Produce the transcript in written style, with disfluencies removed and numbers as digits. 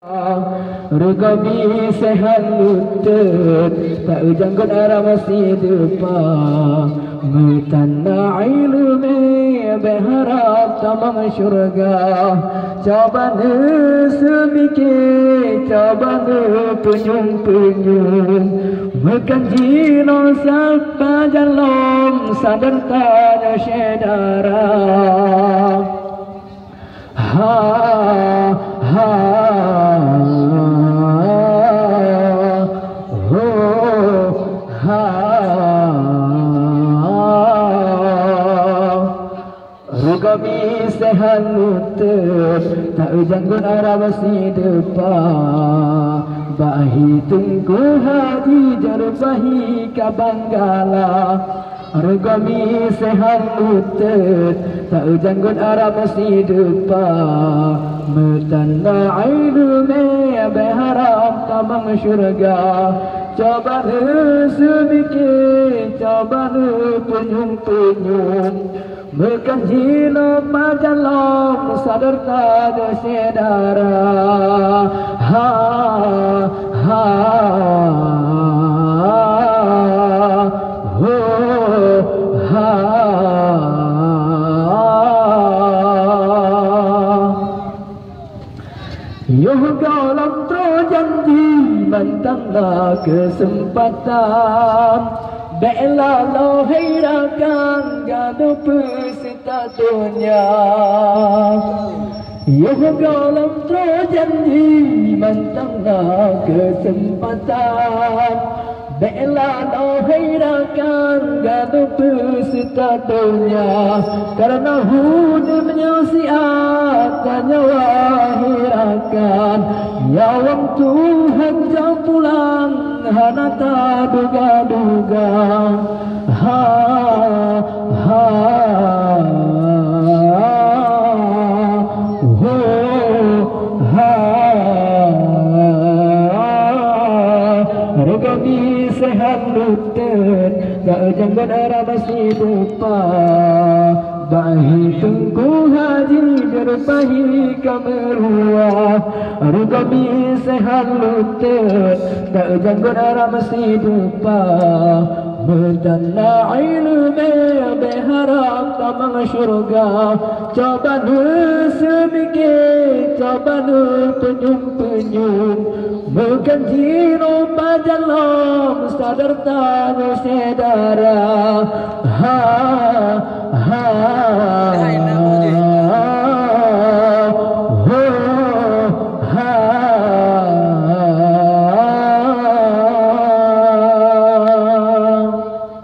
Rugami sehat lutut tak janggut arah masih depan Ngetanda ilmi berharap tamang syurga Cabana semikir cabana penyung-penyung Mekanji no sapa jalom sadar tanya syedara Ha ha Rugami sehat lutut tak janggut arah masih depan Bahi tunggu haji jarbahi kabanggala Rugami sehat lutut tak janggut arah masih depan Metanda ilmi berharap tamang syurga Cabana semikir cabana penyung-penyung Mekanji no majalom sadar tanya sedara Ha ha ho ha Yoga lam janji mentanglah kesempatan Bela lo hirakan gaduh peserta dunia Yoga lam janji mentanglah kesempatan Bela lo hirakan gaduh peserta dunia Karena hudurnya siatan nyawa hirakan Nyawang Tuhan jauh pulang Hana tak duga-duga Ha ha ho ha Rugami sehat lutut tak janggut arah masih depan Bahi tunggu haji jarbahi kamerua Rugami sehat lutut tak janggut arah masih depan Mentanda ilmi berharap tamang syurga Cabana semikir cabana penyung-penyung Mekanji no majalom sadar tanya sedara Ha